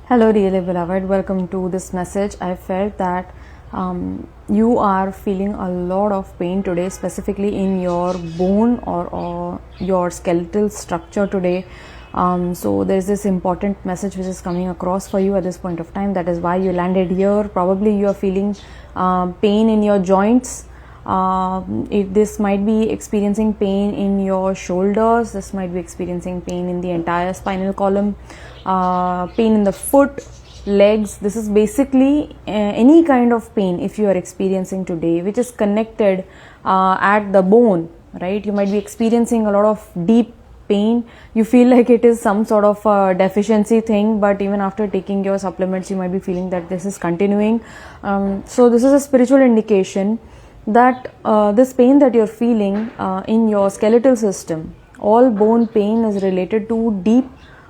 Hello dearly beloved, welcome to this message. I felt that you are feeling a lot of pain today, specifically in your bone or your skeletal structure today. So there's this important message which is coming across for you at this point of time. That is why you landed here. Probably you are feeling pain in your joints. If this might be experiencing pain in your shoulders, this might be experiencing pain in the entire spinal column, pain in the foot, legs. This is basically any kind of pain if you are experiencing today which is connected at the bone, right? You might be experiencing a lot of deep pain. You feel like it is some sort of a deficiency thing, but even after taking your supplements you might be feeling that this is continuing. So this is a spiritual indication that this pain that you're feeling in your skeletal system, all bone pain is related to deep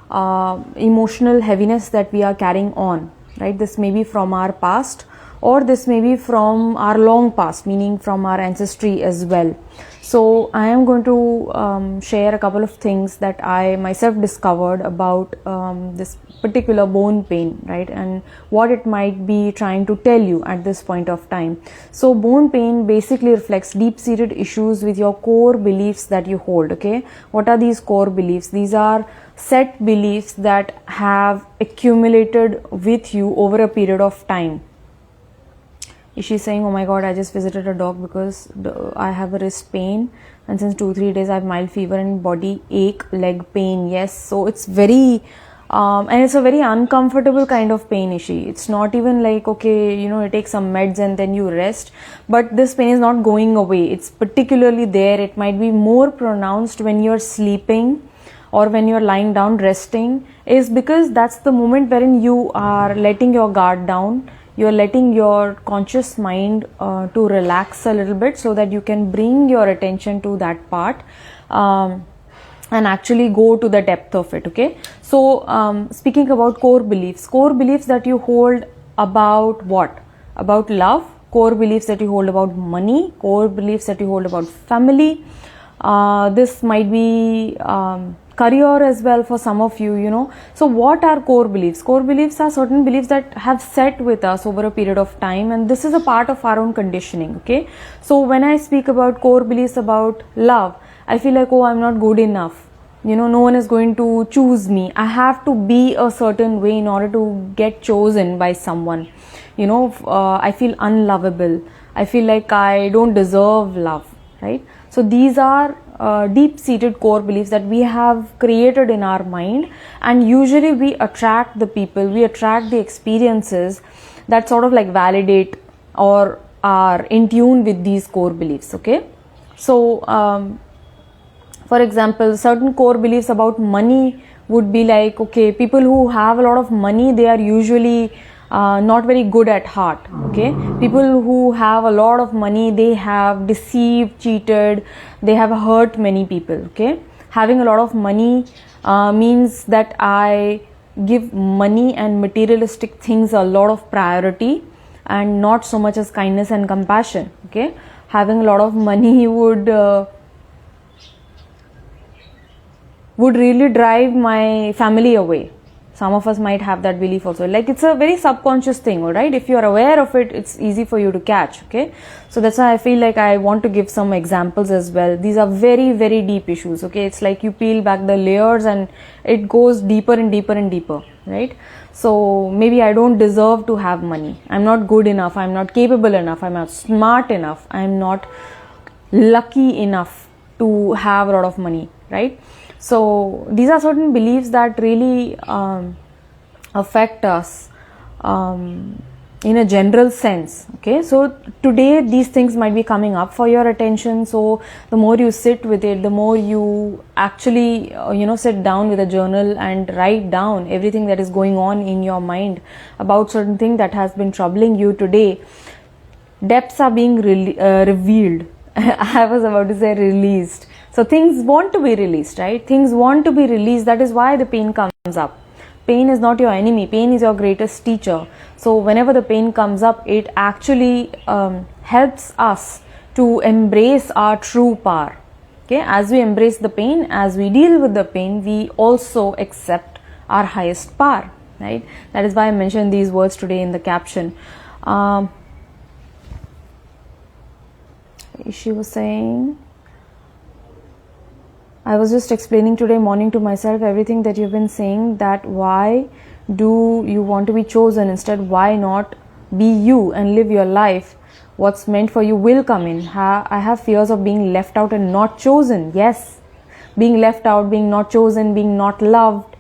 emotional heaviness that we are carrying on, right? This may be from our past, or this may be from our long past, meaning from our ancestry as well. So I am going to share a couple of things that I myself discovered about this particular bone pain, right, and what it might be trying to tell you at this point of time. So bone pain basically reflects deep-seated issues with your core beliefs that you hold. Okay, what are these core beliefs? These are set beliefs that have accumulated with you over a period of time. Is she saying, oh my god, I just visited a doc because I have a wrist pain, and since 2-3 days I have mild fever and body ache, leg pain? Yes, so it's very and it's a very uncomfortable kind of pain, Ishi. It's not even like, okay, you take some meds and then you rest, but this pain is not going away. It's particularly there. It might be more pronounced when you're sleeping or when you're lying down resting, is because that's the moment wherein you are letting your guard down. You're letting your conscious mind to relax a little bit so that you can bring your attention to that part and actually go to the depth of it. Okay, so speaking about core beliefs that you hold about what? About love, core beliefs that you hold about money, core beliefs that you hold about family. This might be career as well for some of you. So what are core beliefs? Core beliefs are certain beliefs that have set with us over a period of time, and this is a part of our own conditioning. Okay, so when I speak about core beliefs about love, I feel like, oh, I'm not good enough, no one is going to choose me, I have to be a certain way in order to get chosen by someone. I feel unlovable, I feel like I don't deserve love, right? So these are deep-seated core beliefs that we have created in our mind, and usually we attract the people, we attract the experiences that sort of like validate or are in tune with these core beliefs. Okay, so for example, certain core beliefs about money would be like, okay, people who have a lot of money, they are usually not very good at heart. Okay, people who have a lot of money, they have deceived, cheated, they have hurt many people. Okay, having a lot of money means that I give money and materialistic things a lot of priority and not so much as kindness and compassion. Okay, having a lot of money would really drive my family away. Some of us might have that belief also. Like, it's a very subconscious thing, alright? If you are aware of it, it's easy for you to catch. Okay, so that's why I feel like I want to give some examples as well. These are very, very deep issues. Okay, it's like you peel back the layers and it goes deeper and deeper and deeper, right? So maybe I don't deserve to have money, I'm not good enough, I'm not capable enough, I'm not smart enough, I'm not lucky enough to have a lot of money, right? So these are certain beliefs that really affect us in a general sense. Okay, so today these things might be coming up for your attention. So the more you sit with it, the more you actually sit down with a journal and write down everything that is going on in your mind about certain thing that has been troubling you today, depths are being revealed. I was about to say released. So things want to be released, right? Things want to be released. That is why the pain comes up. Pain is not your enemy. Pain is your greatest teacher. So whenever the pain comes up, it actually helps us to embrace our true power. Okay, as we embrace the pain, as we deal with the pain, we also accept our highest power. right? That is why I mentioned these words today in the caption. She was saying, I was just explaining today morning to myself everything that you've been saying, that why do you want to be chosen? Instead, why not be you and live your life? What's meant for you will come in. I have fears of being left out and not chosen. Yes, being left out, being not chosen, being not loved,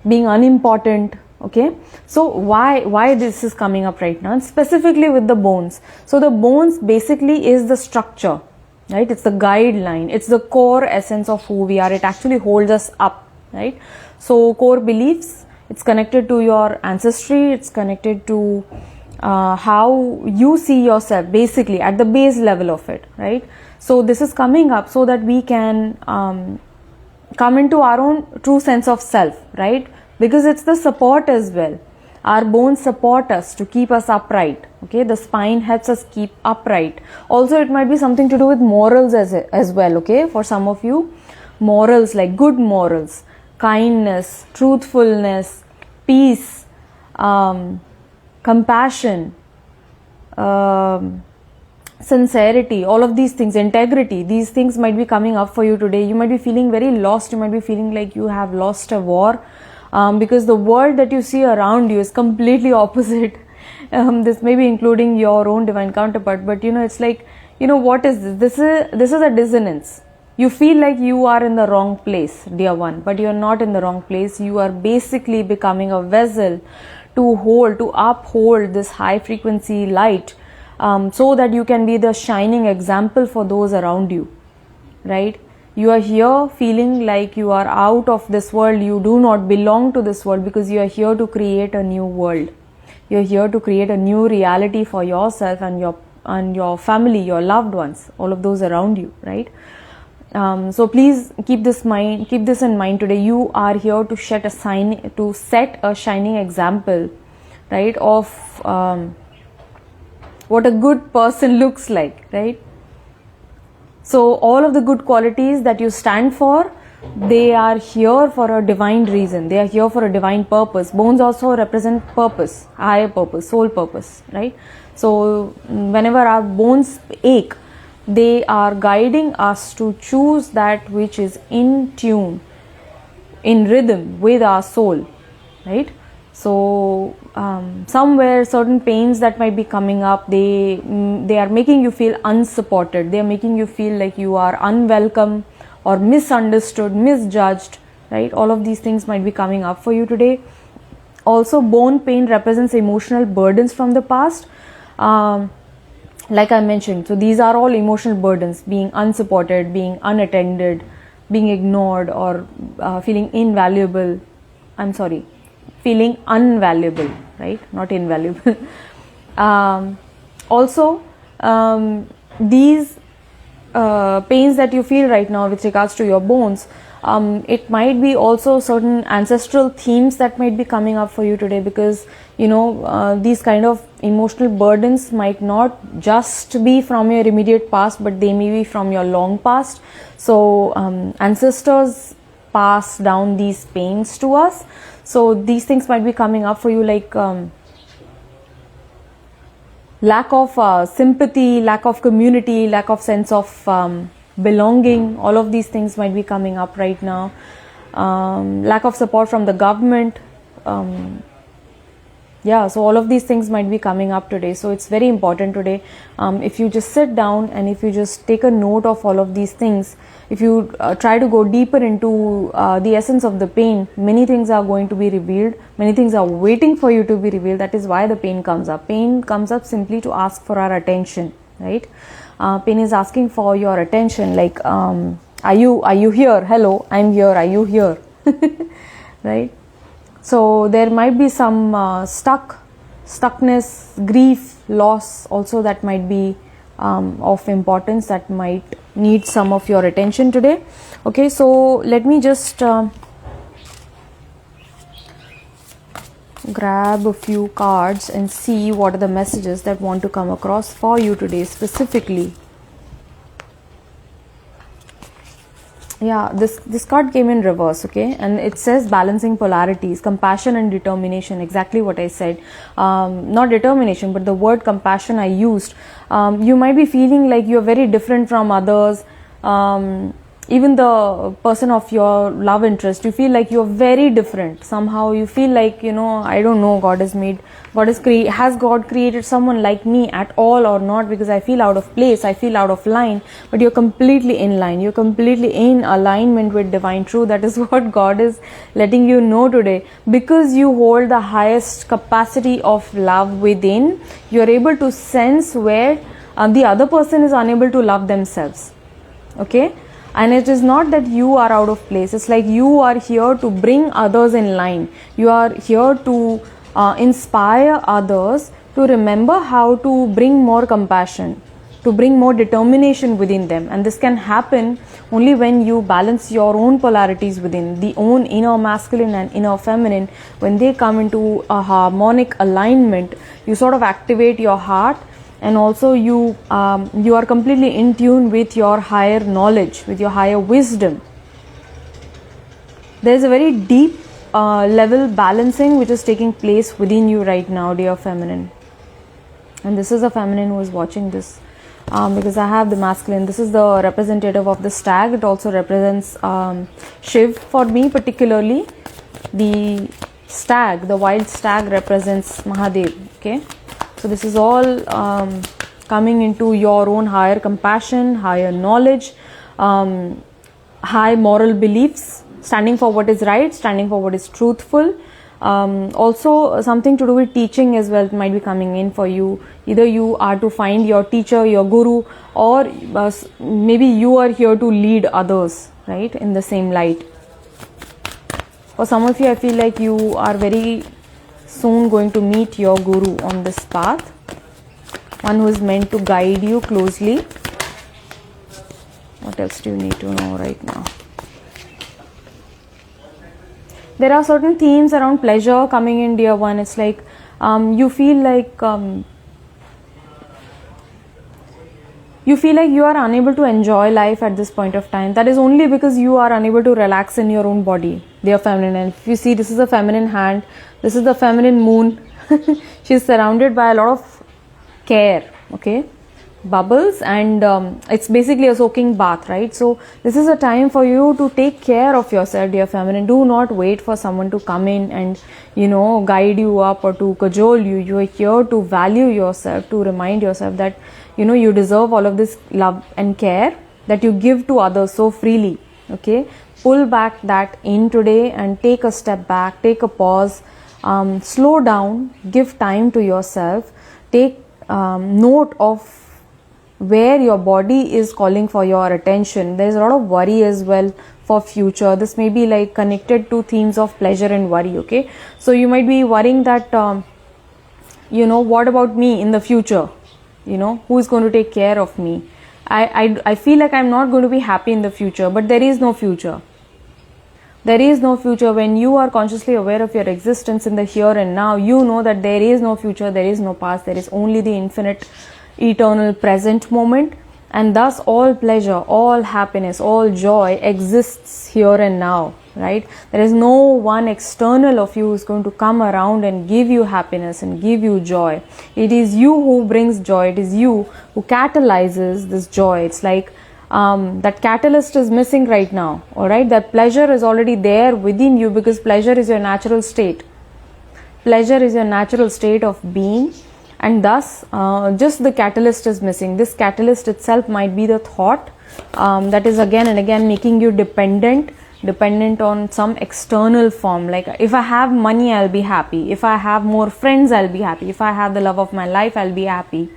being unimportant. Okay, so why this is coming up right now, and specifically with the bones. So the bones basically is the structure, right? It's the guideline, it's the core essence of who we are. It actually holds us up, right? So core beliefs, it's connected to your ancestry, it's connected to how you see yourself, basically at the base level of it, right? So this is coming up so that we can come into our own true sense of self, right? Because it's the support as well. Our bones support us to keep us upright. Okay, the spine helps us keep upright. Also, it might be something to do with morals as well. Okay, for some of you, morals like good morals, kindness, truthfulness, peace, compassion, sincerity, all of these things, integrity, these things might be coming up for you today. You might be feeling very lost. You might be feeling like you have lost a war. Because the world that you see around you is completely opposite. This may be including your own divine counterpart, but it's like, what is this? This is a dissonance. You feel like you are in the wrong place, dear one, but you are not in the wrong place. You are basically becoming a vessel to uphold this high frequency light, so that you can be the shining example for those around you, right? You are here feeling like you are out of this world, you do not belong to this world, because you are here to create a new world. You are here to create a new reality for yourself and your family, your loved ones, all of those around you, right? So please keep this in mind today. You are here to set a shining example, right, of what a good person looks like, right? So all of the good qualities that you stand for, they are here for a divine reason. They are here for a divine purpose. Bones also represent purpose, higher purpose, soul purpose, right? So whenever our bones ache, they are guiding us to choose that which is in tune, in rhythm with our soul, right? So somewhere certain pains that might be coming up, they are making you feel unsupported. They are making you feel like you are unwelcome or misunderstood, misjudged, right? All of these things might be coming up for you today. Also, bone pain represents emotional burdens from the past. Like I mentioned, so these are all emotional burdens: being unsupported, being unattended, being ignored, or feeling invaluable. Feeling unvaluable, right? Not invaluable. Also, these pains that you feel right now with regards to your bones, it might be also certain ancestral themes that might be coming up for you today, because these kind of emotional burdens might not just be from your immediate past, but they may be from your long past. So ancestors pass down these pains to us. So these things might be coming up for you, like lack of sympathy, lack of community, lack of sense of belonging. All of these things might be coming up right now. Lack of support from the government. So all of these things might be coming up today. So it's very important today, if you just sit down and if you just take a note of all of these things, if you try to go deeper into the essence of the pain, many things are going to be revealed. Many things are waiting for you to be revealed. That is why the pain comes up. Pain comes up simply to ask for our attention, right? Pain is asking for your attention, like, are you here? Hello, I'm here. Are you here? Right? So there might be some stuckness, grief, loss also that might be of importance, that might need some of your attention today. Okay, so let me just grab a few cards and see what are the messages that want to come across for you today specifically. Yeah, this card came in reverse, okay, and it says balancing polarities, compassion and determination. Exactly what I said. Not determination, but the word compassion I used. You might be feeling like you're very different from others. Even the person of your love interest, you feel like you're very different. Somehow you feel like, I don't know, has God created someone like me at all or not, because I feel out of place, I feel out of line. But you're completely in line, you're completely in alignment with divine truth. That is what God is letting you know today. Because you hold the highest capacity of love within, you're able to sense where the other person is unable to love themselves. Okay, and it is not that you are out of place. It's like you are here to bring others in line. You are here to inspire others to remember how to bring more compassion, to bring more determination within them. And this can happen only when you balance your own polarities within, the own inner masculine and inner feminine. When they come into a harmonic alignment, you sort of activate your heart, and also you are completely in tune with your higher knowledge, with your higher wisdom. There is a very deep level balancing which is taking place within you right now, dear feminine. And this is a feminine who is watching this, because I have the masculine. This is the representative of the stag. It also represents Shiv for me particularly. The stag, the wild stag, represents Mahadev. Okay, so this is all coming into your own higher compassion, higher knowledge, high moral beliefs, standing for what is right, standing for what is truthful. Also something to do with teaching as well might be coming in for you. Either you are to find your teacher, your guru, or maybe you are here to lead others, right, in the same light. For some of you, I feel like you are very soon going to meet your guru on this path, one who is meant to guide you closely. What else do you need to know right now? There are certain themes around pleasure coming in, dear one. It's like you feel like you are unable to enjoy life at this point of time. That is only because you are unable to relax in your own body, dear feminine. And if you see, this is a feminine hand, this is the feminine moon. She is surrounded by a lot of care, okay, bubbles, and it's basically a soaking bath, right? So this is a time for you to take care of yourself, dear feminine. Do not wait for someone to come in and guide you up or to cajole you. You are here to value yourself, to remind yourself that you deserve all of this love and care that you give to others so freely. Okay, pull back that in today and take a step back, take a pause, slow down, give time to yourself, take note of where your body is calling for your attention. There is a lot of worry as well for future. This may be like connected to themes of pleasure and worry. Okay, so you might be worrying that what about me in the future? Who is going to take care of me? I feel like I'm not going to be happy in the future, but there is no future. There is no future. When you are consciously aware of your existence in the here and now, you know that there is no future, there is no past, there is only the infinite, eternal present moment. And thus all pleasure, all happiness, all joy exists here and now, right? There is no one external of you who is going to come around and give you happiness and give you joy. It is you who brings joy. It is you who catalyzes this joy. It's like that catalyst is missing right now, all right? That pleasure is already there within you, because pleasure is your natural state. Pleasure is your natural state of being. And thus, just the catalyst is missing. This catalyst itself might be the thought that is again and again making you dependent on some external form. Like, if I have money, I'll be happy. If I have more friends, I'll be happy. If I have the love of my life, I'll be happy.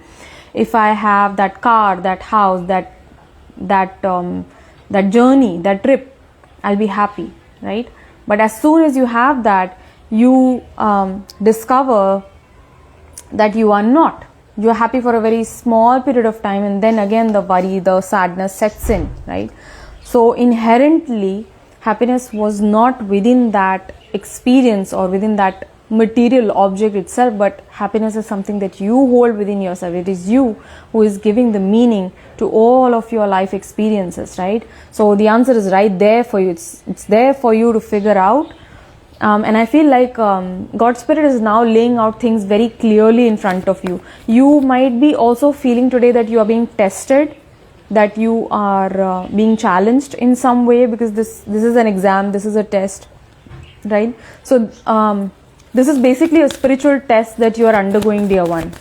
If I have that car, that house, that journey, that trip, I'll be happy, right? But as soon as you have that, you discover that you are not. You are happy for a very small period of time, and then again the worry, the sadness sets in, right? So inherently, happiness was not within that experience or within that material object itself, but happiness is something that you hold within yourself. It is you who is giving the meaning to all of your life experiences, right? So the answer is right there for you. It's there for you to figure out. And I feel like God Spirit is now laying out things very clearly in front of you. You might be also feeling today that you are being tested, that you are being challenged in some way, because this is an exam, this is a test, right? So this is basically a spiritual test that you are undergoing, dear one.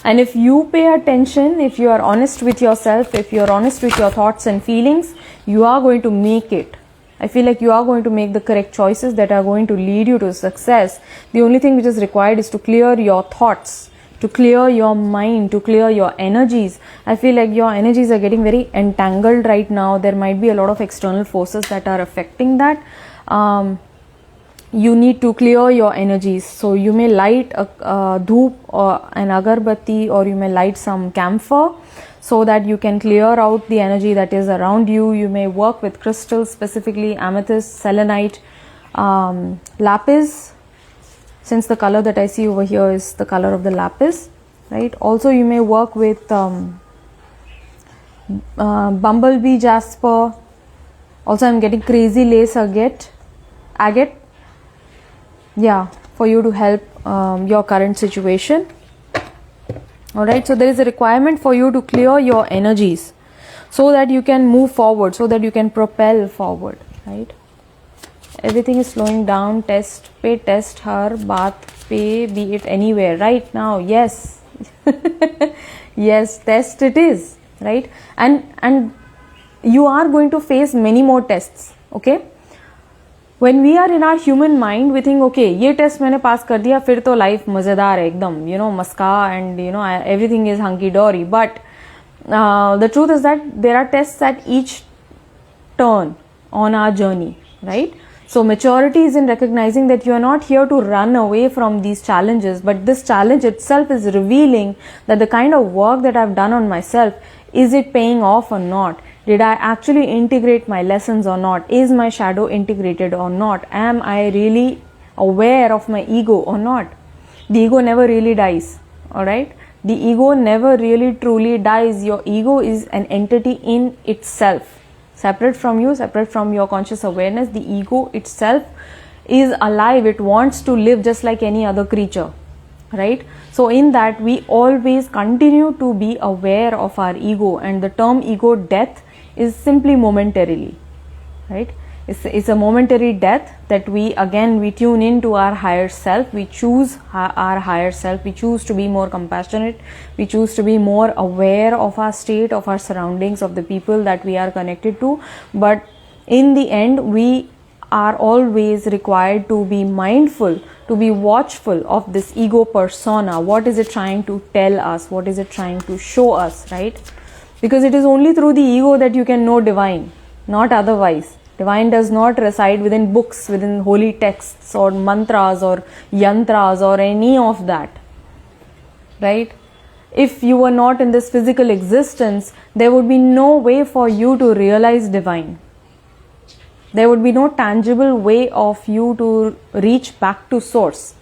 And if you pay attention, if you are honest with yourself, if you are honest with your thoughts and feelings, you are going to make it. I feel like you are going to make the correct choices that are going to lead you to success. The only thing which is required is to clear your thoughts, to clear your mind, to clear your energies. I feel like your energies are getting very entangled right now. There might be a lot of external forces that are affecting that. You need to clear your energies. So you may light a dhoop or an agarbatti, or you may light some camphor, so that you can clear out the energy that is around you. You may work with crystals, specifically amethyst, selenite, lapis, since the color that I see over here is the color of the lapis, right? Also you may work with bumblebee jasper. Also I'm getting crazy lace agate, yeah, for you to help your current situation. Alright, so there is a requirement for you to clear your energies so that you can move forward, so that you can propel forward, right? Everything is slowing down. Test, pay, test her, bath, pay, be it anywhere, right now. Yes, yes, test it is, right? And you are going to face many more tests, okay? When we are in our human mind, we think, okay, ये test मैंने पास कर दिया, फिर तो life मजेदार है एकदम, you know, maska, and you know, everything is hunky dory. But the truth is that there are tests at each turn on our journey, right? So maturity is in recognizing that you are not here to run away from these challenges, but this challenge itself is revealing that the kind of work that I've done on myself, is it paying off or not? Did I actually integrate my lessons or not? Is my shadow integrated or not? Am I really aware of my ego or not? The ego never really dies, alright? The ego never really truly dies. Your ego is an entity in itself. Separate from you, separate from your conscious awareness, the ego itself is alive. It wants to live just like any other creature, right? So in that, we always continue to be aware of our ego, and the term ego death is simply momentarily, right? It's a momentary death that we tune into our higher self. We choose our higher self. We choose to be more compassionate. We choose to be more aware of our state, of our surroundings, of the people that we are connected to. But in the end, we are always required to be mindful, to be watchful of this ego persona. What is it trying to tell us? What is it trying to show us, right? Because it is only through the ego that you can know divine, not otherwise. Divine does not reside within books, within holy texts or mantras or yantras or any of that, right? If you were not in this physical existence, there would be no way for you to realize divine. There would be no tangible way of you to reach back to source,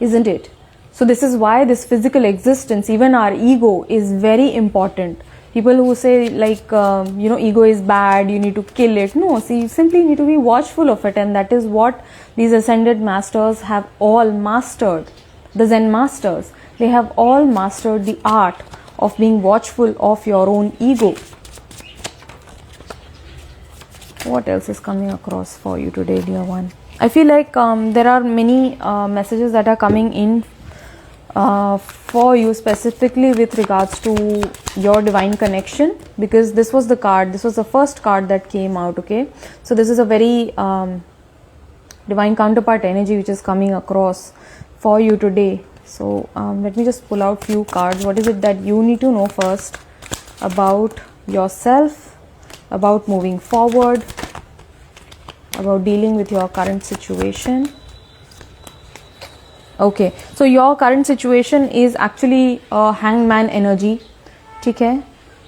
isn't it? So this is why this physical existence, even our ego, is very important. People who say like, ego is bad, you need to kill it. No, see, you simply need to be watchful of it, and that is what these ascended masters have all mastered. The Zen masters, they have all mastered the art of being watchful of your own ego. What else is coming across for you today, dear one? I feel like there are many messages that are coming in for you, specifically with regards to your divine connection, because this was the first card that came out, okay? So this is a very divine counterpart energy which is coming across for you today. So let me just pull out few cards. What is it that you need to know first about yourself, about moving forward, about dealing with your current situation? Okay, so your current situation is actually a hangman energy, ठीक है?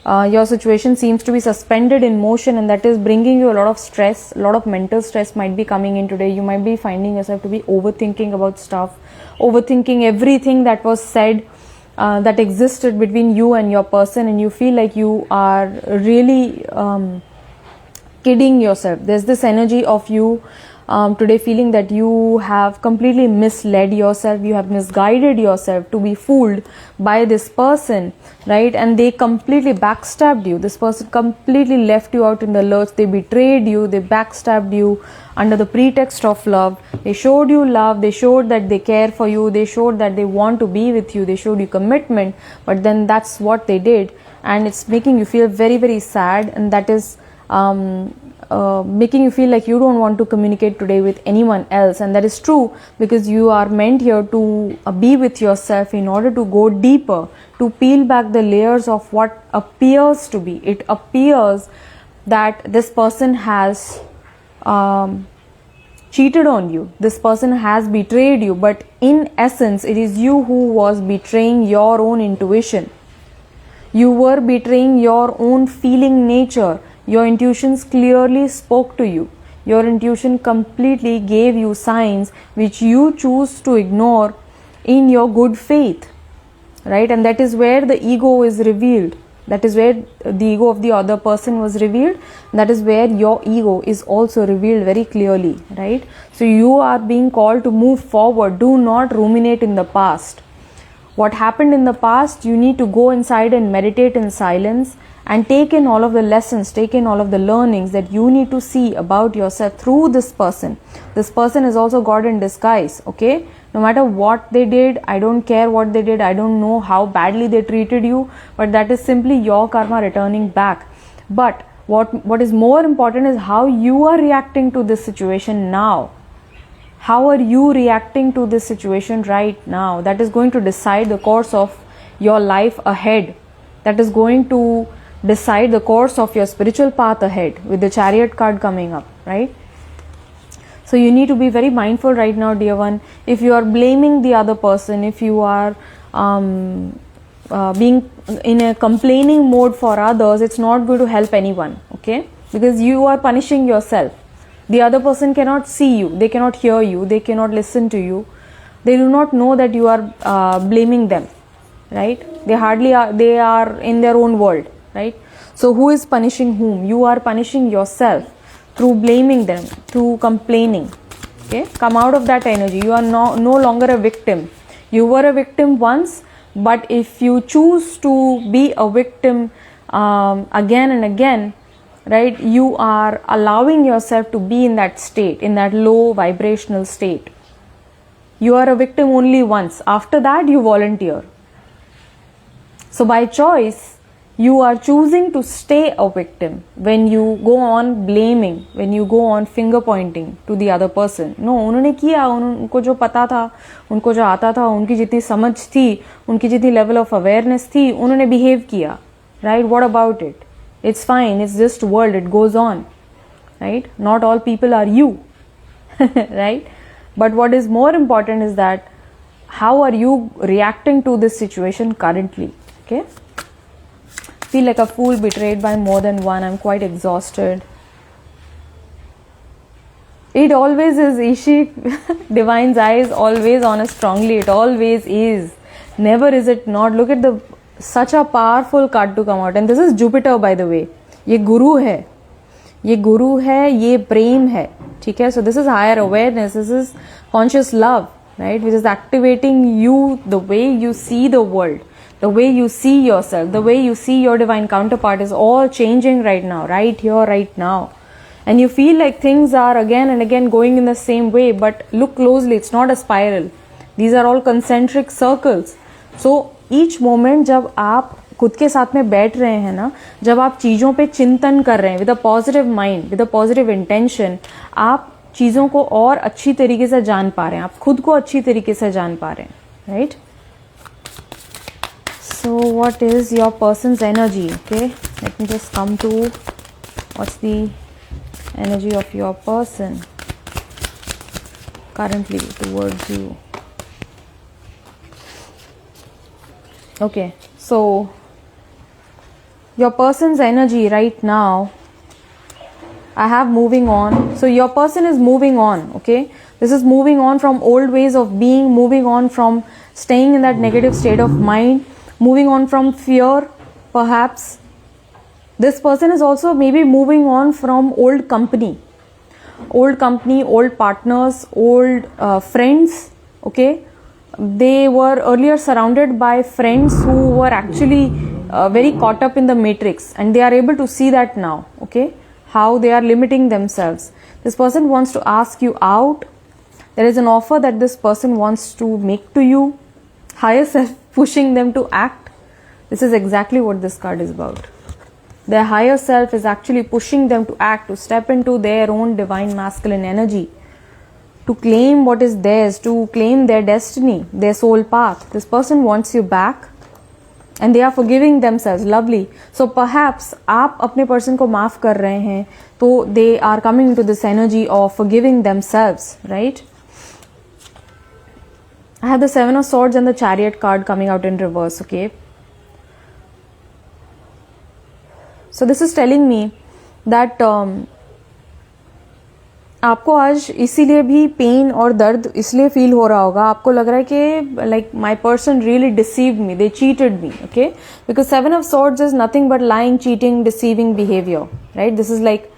Your situation seems to be suspended in motion, and that is bringing you a lot of stress. A lot of mental stress might be coming in today. You might be finding yourself to be overthinking about stuff, overthinking everything that was said, that existed between you and your person, and you feel like you are really kidding yourself. There's this energy of you today feeling that you have completely misled yourself, you have misguided yourself to be fooled by this person, right? And they completely backstabbed you. This person completely left you out in the lurch. They betrayed you, they backstabbed you under the pretext of love. They showed you love, they showed that they care for you, they showed that they want to be with you, they showed you commitment, but then that's what they did, and it's making you feel very, very sad, and that is making you feel like you don't want to communicate today with anyone else. And that is true, because you are meant here to be with yourself in order to go deeper, to peel back the layers of what appears to be. It appears that this person has cheated on you, this person has betrayed you, but in essence it is you who was betraying your own intuition. You were betraying your own feeling nature. Your intuitions clearly spoke to you. Your intuition completely gave you signs which you choose to ignore in your good faith, right? And that is where the ego is revealed. That is where the ego of the other person was revealed. That is where your ego is also revealed very clearly, right? So you are being called to move forward. Do not ruminate in the past. What happened in the past, you need to go inside and meditate in silence and take in all of the lessons, take in all of the learnings that you need to see about yourself through this person. This person is also God in disguise, okay? No matter what they did, I don't care what they did, I don't know how badly they treated you, but that is simply your karma returning back. But what is more important is how you are reacting to this situation now. How are you reacting to this situation right now? That is going to decide the course of your life ahead. That is going to decide the course of your spiritual path ahead, with the Chariot card coming up, right? So you need to be very mindful right now, dear one. If you are blaming the other person, if you are being in a complaining mode for others, it's not going to help anyone, okay? Because you are punishing yourself. The other person cannot see you, they cannot hear you, they cannot listen to you. They do not know that you are blaming them, right? They hardly are, they are in their own world, right? So who is punishing whom? You are punishing yourself through blaming them, through complaining, okay? Come out of that energy. You are no longer a victim. You were a victim once, but if you choose to be a victim again and again, right, you are allowing yourself to be in that state, in that low vibrational state. You are a victim only once. After that, you volunteer. So by choice, you are choosing to stay a victim when you go on blaming, when you go on finger pointing to the other person. No, उन्होंने किया, उनको जो पता था, उनको जो आता था, उनकी जितनी समझ थी, उनकी जितनी level of awareness थी, उन्होंने behave किया, right? What about it? It's fine, it's just world, it goes on, right? Not all people are you, right? But what is more important is that how are you reacting to this situation currently, okay? Feel like a fool betrayed by more than one. I'm quite exhausted. It always is, Ishi. Divine's eye is always on us strongly. It always is. Never is it not. Look at the such a powerful card to come out, and this is Jupiter, by the way. ये गुरु है, ये गुरु है, ये प्रेम है, ठीक है? So this is higher awareness, this is conscious love, right? Which is activating you, the way you see the world, the way you see yourself, the way you see your divine counterpart is all changing right now, right here, right now. And you feel like things are again and again going in the same way, but look closely, it's not a spiral. These are all concentric circles. So each moment जब आप खुद के साथ में बैठ रहे हैं ना, जब आप चीज़ों पे चिंतन कर रहे हैं with a positive mind, with a positive intention, आप चीज़ों को और अच्छी तरीके से जान पा रहे हैं, आप खुद को अच्छी तरीके से जान पा रहे हैं, right? So what is your person's energy? Okay, let me just come to what's the energy of your person currently towards you. Okay, so your person's energy right now, I have moving on. So your person is moving on, okay? This is moving on from old ways of being, moving on from staying in that negative state of mind, moving on from fear, perhaps. This person is also maybe moving on from old company, old partners, old friends, okay? They were earlier surrounded by friends who were actually very caught up in the matrix, and they are able to see that now, okay? How they are limiting themselves. This person wants to ask you out. There is an offer that this person wants to make to you. Higher self pushing them to act. This is exactly what this card is about. Their higher self is actually pushing them to act, to step into their own divine masculine energy, to claim what is theirs, to claim their destiny, their soul path. This person wants you back. And they are forgiving themselves. Lovely. So perhaps आप अपने person को माफ कर रहे हैं, तो they are coming into this energy of forgiving themselves, right? I have the 7 of Swords and the Chariot card coming out in reverse, okay? So this is telling me that आपको आज इसीलिए भी पेन और दर्द इसलिए feel हो रहा होगा, आपको लग रहा है कि like my person really deceived me, they cheated me, okay? Because 7 of swords is nothing but lying, cheating, deceiving behaviour, right? This is like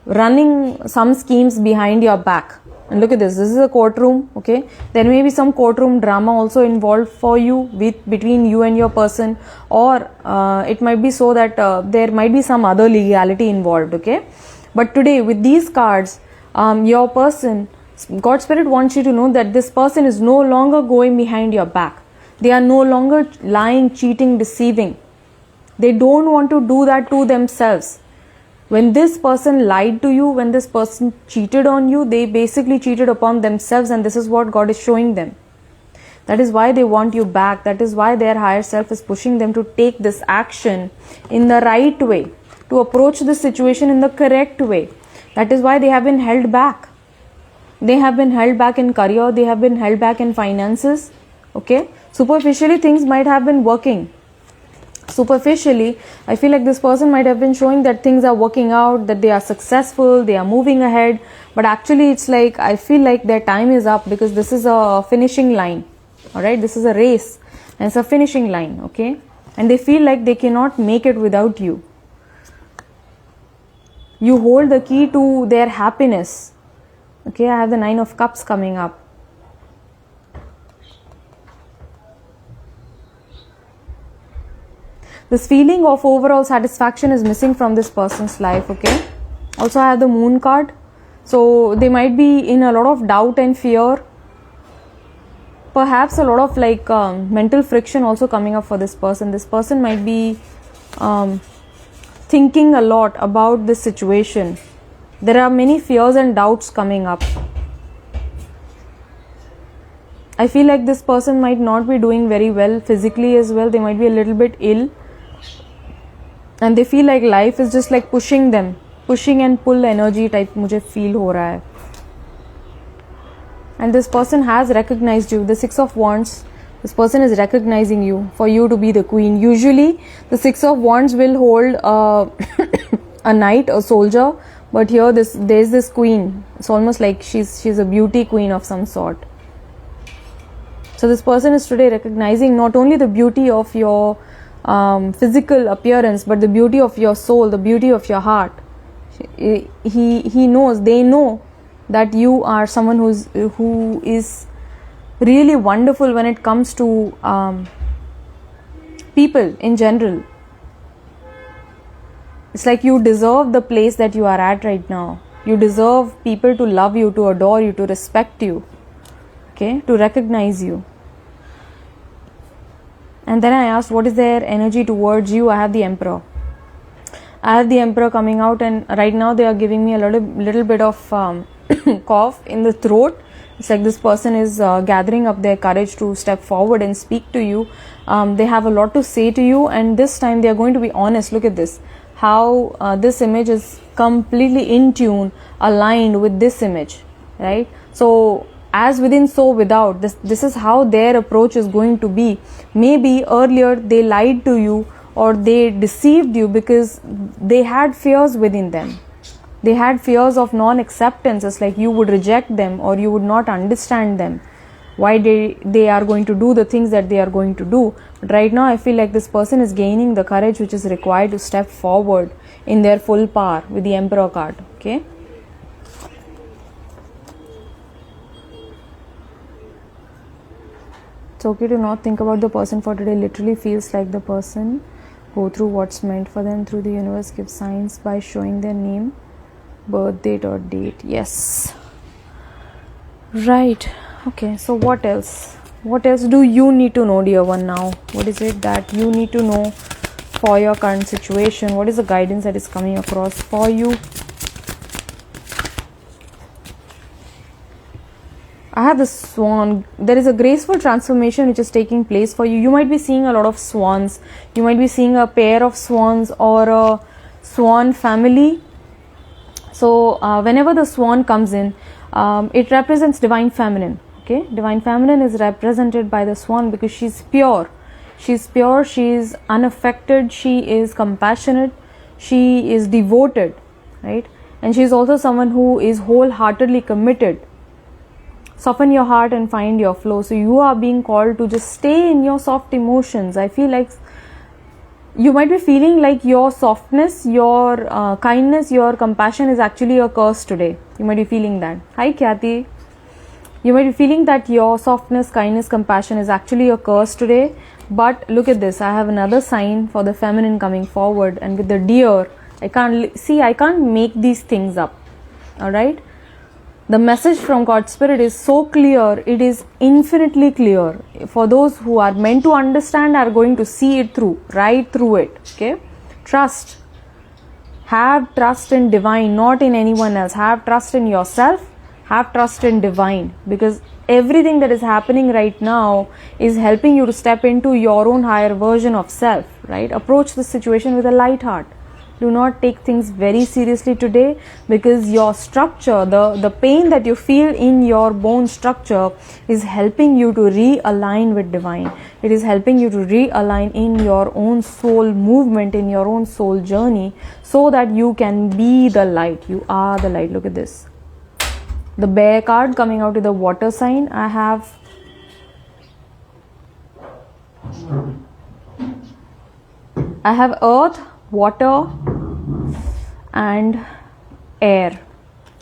running some schemes behind your back. And look at this is a courtroom, okay? There may be some courtroom drama also involved for you between you and your person, or it might be so that there might be some other legality involved, okay? But today with these cards, your person, God Spirit wants you to know that this person is no longer going behind your back. They are no longer lying, cheating, deceiving. They don't want to do that to themselves. When this person lied to you, when this person cheated on you, they basically cheated upon themselves, and this is what God is showing them. That is why they want you back. That is why their higher self is pushing them to take this action in the right way, to approach this situation in the correct way. That is why they have been held back. They have been held back in career, they have been held back in finances, okay? Superficially things might have been working. Superficially, I feel like this person might have been showing that things are working out, that they are successful, they are moving ahead, but actually it's like, I feel like their time is up, because this is a finishing line, alright? This is a race, and it's a finishing line, okay? And they feel like they cannot make it without you. You hold the key to their happiness, okay? I have the 9 of Cups coming up. This feeling of overall satisfaction is missing from this person's life, okay? Also, I have the Moon card. So, they might be in a lot of doubt and fear. Perhaps a lot of like mental friction also coming up for this person. This person might be thinking a lot about this situation. There are many fears and doubts coming up. I feel like this person might not be doing very well physically as well. They might be a little bit ill. And they feel like life is just like pushing them, pushing and pull energy type मुझे feel हो रहा है. And this person has recognized you. The 6 of Wands, this person is recognizing you for you to be the queen. Usually the 6 of Wands will hold a knight, a soldier, but here there's this queen. It's almost like she's a beauty queen of some sort. So this person is today recognizing not only the beauty of your physical appearance, but the beauty of your soul, the beauty of your heart. He knows, they know that you are someone who is really wonderful when it comes to people in general. It's like you deserve the place that you are at right now. You deserve people to love you, to adore you, to respect you, okay, to recognize you. And then I asked, what is their energy towards you? I have the Emperor. I have the Emperor coming out, and right now they are giving me a little bit of cough in the throat. It's like this person is gathering up their courage to step forward and speak to you. They have a lot to say to you, and this time they are going to be honest. Look at this. How this image is completely in tune, aligned with this image, right? So, as within, so without. This is how their approach is going to be. Maybe earlier they lied to you, or they deceived you because they had fears within them. They had fears of non-acceptance, it's like you would reject them or you would not understand them, why they are going to do the things that they are going to do. But right now I feel like this person is gaining the courage which is required to step forward in their full power with the Emperor card. Okay, it's okay to not think about the person for today. Literally feels like the person go through what's meant for them through the universe. Give signs by showing their name, birth date or date. Yes, right. Okay, so what else do you need to know, dear one? Now what is it that you need to know for your current situation? What is the guidance that is coming across for you? I have the swan. There is a graceful transformation which is taking place for you. You might be seeing a lot of swans. You might be seeing a pair of swans or a swan family. So whenever the swan comes in, it represents divine feminine. Okay, divine feminine is represented by the swan because she's pure. She's pure, she is unaffected, she is compassionate, she is devoted, right? And she is also someone who is wholeheartedly committed. Soften your heart and find your flow. So you are being called to just stay in your soft emotions. I feel like you might be feeling like your softness, your kindness, your compassion is actually a curse today. You might be feeling that. Hi Khyati. You might be feeling that your softness, kindness, compassion is actually a curse today. But look at this. I have another sign for the feminine coming forward. And with the deer, I can't make these things up. Alright. The message from God Spirit is so clear. It is infinitely clear. For those who are meant to understand are going to see it through. Right through it. Okay. Trust. Have trust in divine, not in anyone else. Have trust in yourself. Have trust in divine, because everything that is happening right now is helping you to step into your own higher version of self, right? Approach the situation with a light heart. Do not take things very seriously today, because your structure, the pain that you feel in your bone structure is helping you to realign with divine. It is helping you to realign in your own soul movement, in your own soul journey, so that you can be the light. You are the light. Look at this. The bear card coming out with the water sign. I have earth, water and air.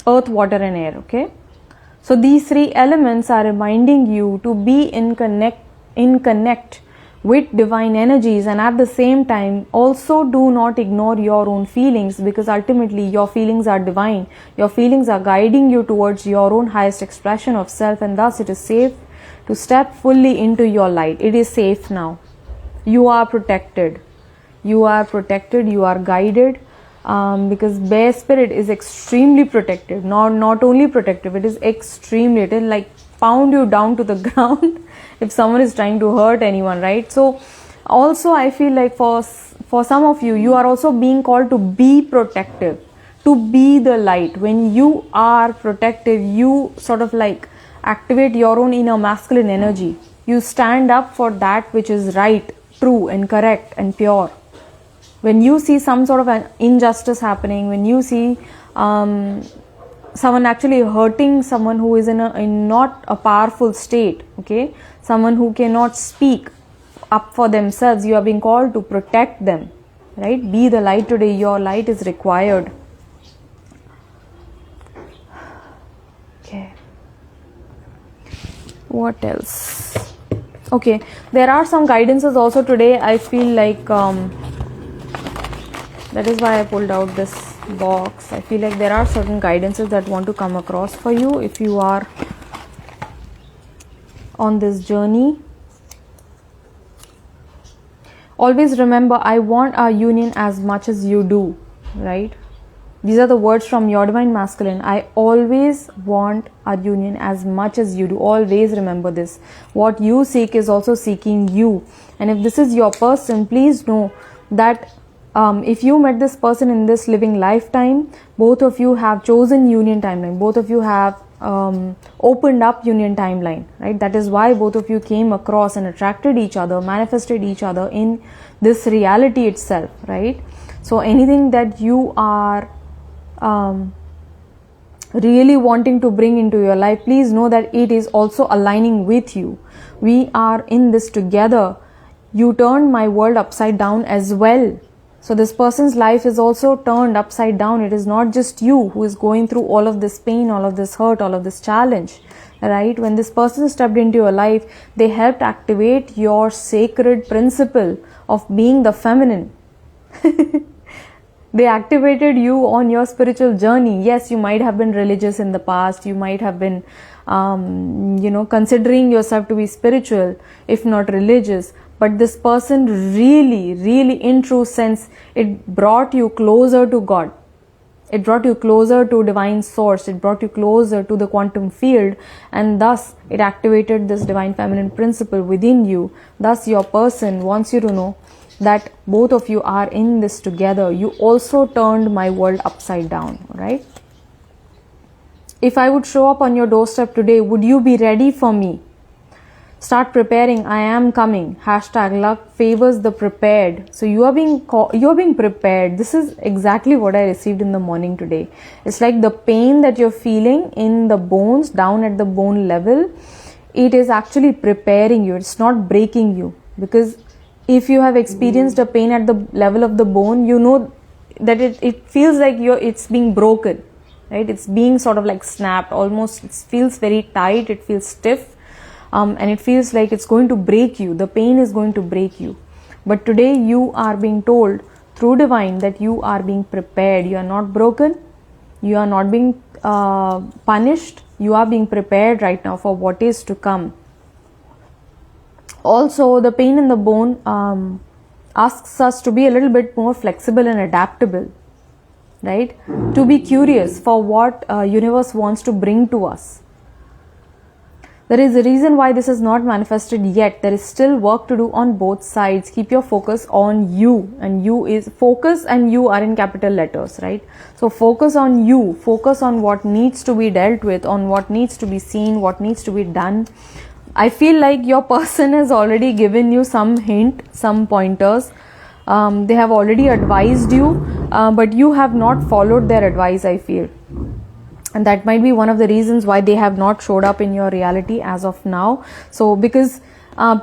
Earth, water and air. Okay. So these three elements are reminding you to be in connect with divine energies, and at the same time also do not ignore your own feelings, because ultimately your feelings are divine. Your feelings are guiding you towards your own highest expression of self, and thus it is safe to step fully into your light. It is safe now. You are protected. You are protected. You are guided. Because bear spirit is extremely protective. Not only protective, it is extremely. It will like pound you down to the ground if someone is trying to hurt anyone, right? So also I feel like for some of you, you are also being called to be protective, to be the light. When you are protective, you sort of like activate your own inner masculine energy. You stand up for that which is right, true and correct and pure. When you see some sort of an injustice happening, when you see someone actually hurting someone who is in not a powerful state, okay, someone who cannot speak up for themselves, you are being called to protect them, right? Be the light today. Your light is required. Okay. What else? Okay, there are some guidances also today. I feel like that is why I pulled out this box. I feel like there are certain guidances that want to come across for you if you are on this journey. Always remember, I want our union as much as you do, right? These are the words from your divine masculine. I always want our union as much as you do. Always remember this. What you seek is also seeking you. And if this is your person, please know that if you met this person in this living lifetime, both of you have chosen union timeline. Both of you have opened up union timeline, right? That is why both of you came across and attracted each other, manifested each other in this reality itself, right? So anything that you are really wanting to bring into your life, please know that it is also aligning with you. We are in this together. You turned my world upside down as well. So this person's life is also turned upside down. It is not just you who is going through all of this pain, all of this hurt, all of this challenge, right? When this person stepped into your life, they helped activate your sacred principle of being the feminine. They activated you on your spiritual journey. Yes, you might have been religious in the past. You might have been, considering yourself to be spiritual, if not religious. But this person really, really, in true sense, it brought you closer to God. It brought you closer to divine source. It brought you closer to the quantum field. And thus, it activated this divine feminine principle within you. Thus, your person wants you to know that both of you are in this together. You also turned my world upside down, right? If I would show up on your doorstep today, would you be ready for me? Start preparing. I am coming. Hashtag luck favors the prepared. So you are being prepared. This is exactly what I received in the morning today. It's like the pain that you're feeling in the bones, down at the bone level, it is actually preparing you. It's not breaking you, because if you have experienced a pain at the level of the bone, you know that it feels like it's being broken, right? It's being sort of like snapped, almost. It feels very tight, it feels stiff, and it feels like it's going to break you. The pain is going to break you. But today you are being told through divine that you are being prepared. You are not broken. You are not being punished. You are being prepared right now for what is to come. Also, the pain in the bone asks us to be a little bit more flexible and adaptable, right? To be curious for what universe wants to bring to us. There is a reason why this is not manifested yet. There is still work to do on both sides. Keep your focus on you, and you is focus, and you are in capital letters, right? So focus on you, focus on what needs to be dealt with, on what needs to be seen, what needs to be done. I feel like your person has already given you some hint, some pointers. They have already advised you, but you have not followed their advice, I feel. And that might be one of the reasons why they have not showed up in your reality as of now. So because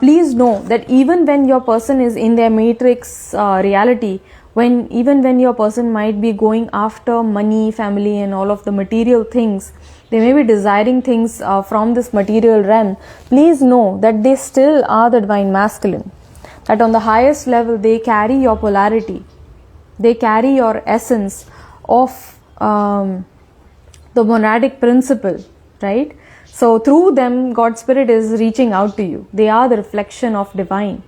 please know that even when your person is in their matrix reality, even when your person might be going after money, family, and all of the material things, they may be desiring things from this material realm. Please know that they still are the divine masculine. That on the highest level, they carry your polarity. They carry your essence of the monadic principle, right? So through them, God Spirit is reaching out to you. They are the reflection of divine.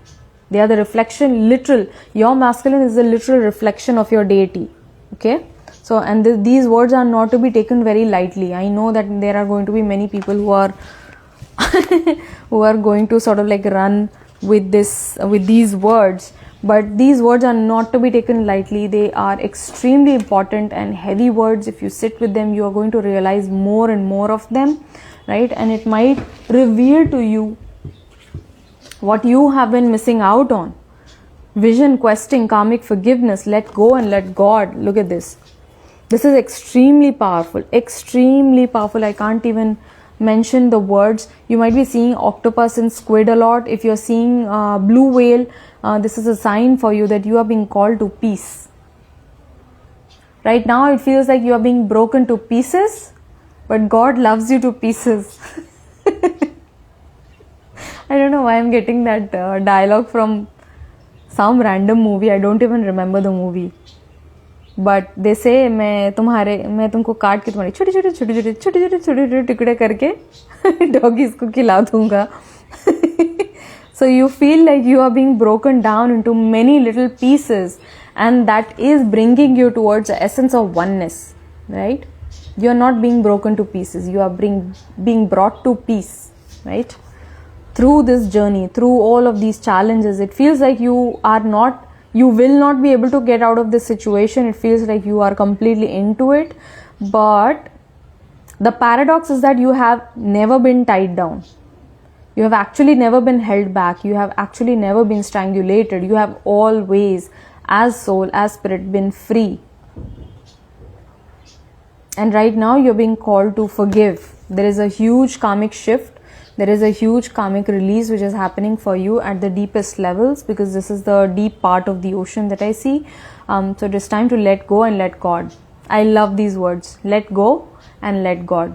They are the reflection, literal. Your masculine is the literal reflection of your deity. Okay? So, and these words are not to be taken very lightly. I know that there are going to be many people who are who are going to sort of like run with these words, but these words are not to be taken lightly. They are extremely important and heavy words. If you sit with them, you are going to realize more and more of them, right? And it might reveal to you what you have been missing out on. Vision, questing, karmic forgiveness, let go and let God. Look at this. This is extremely powerful, extremely powerful. I can't even mention the words. You might be seeing octopus and squid a lot. If you're seeing blue whale, this is a sign for you that you are being called to peace. Right now it feels like you are being broken to pieces, but God loves you to pieces. I don't know why I'm getting that dialogue from some random movie. I don't even remember the movie. But they say मैं तुमको काट के तुम्हारे छोटे छोटे टुकड़े करके doggies को खिला दूंगा. So you feel like you are being broken down into many little pieces, and that is bringing you towards the essence of oneness, right? You are not being broken to pieces. You are being brought to peace, right? Through this journey, through all of these challenges, it feels like you will not be able to get out of this situation. It feels like you are completely into it, but The paradox is that you have never been tied down. You have actually never been held back. You have actually never been strangulated. You have always, as soul, as spirit, been free. And right now you're being called to forgive. There is a huge karmic shift. There is a huge karmic release which is happening for you at the deepest levels, because this is the deep part of the ocean that I see. So it is time to let go and let God. I love these words. Let go and let God.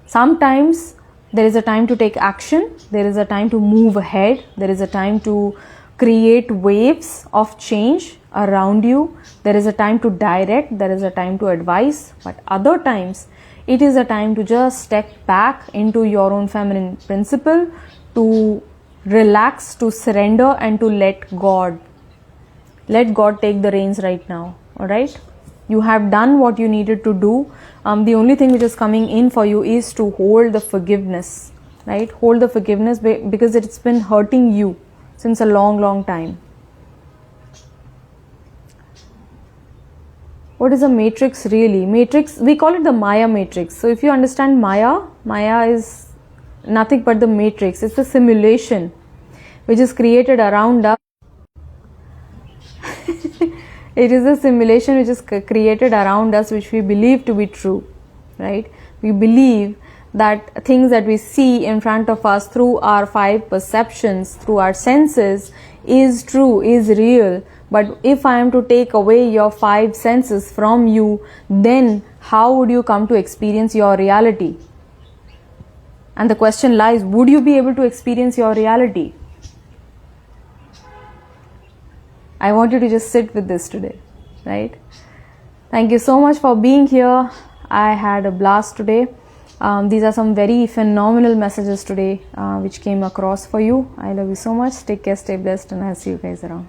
Sometimes there is a time to take action. There is a time to move ahead. There is a time to create waves of change around you. There is a time to direct. There is a time to advise. But other times, it is a time to just step back into your own feminine principle, to relax, to surrender, and to let God. Let God take the reins right now. Alright? You have done what you needed to do. The only thing which is coming in for you is to hold the forgiveness, right? Hold the forgiveness because it's been hurting you since a long time. What is a matrix really? Matrix, we call it the Maya matrix. So if you understand Maya is nothing but the matrix. It's a simulation which is created around us. It is a simulation which is created around us, which we believe to be true, right? We believe that things that we see in front of us through our 5 perceptions, through our senses, is true, is real. But if I am to take away your 5 senses from you, then how would you come to experience your reality? And the question lies, would you be able to experience your reality? I want you to just sit with this today, right? Thank you so much for being here. I had a blast today. These are some very phenomenal messages today which came across for you. I love you so much. Take care, stay blessed, and I'll see you guys around.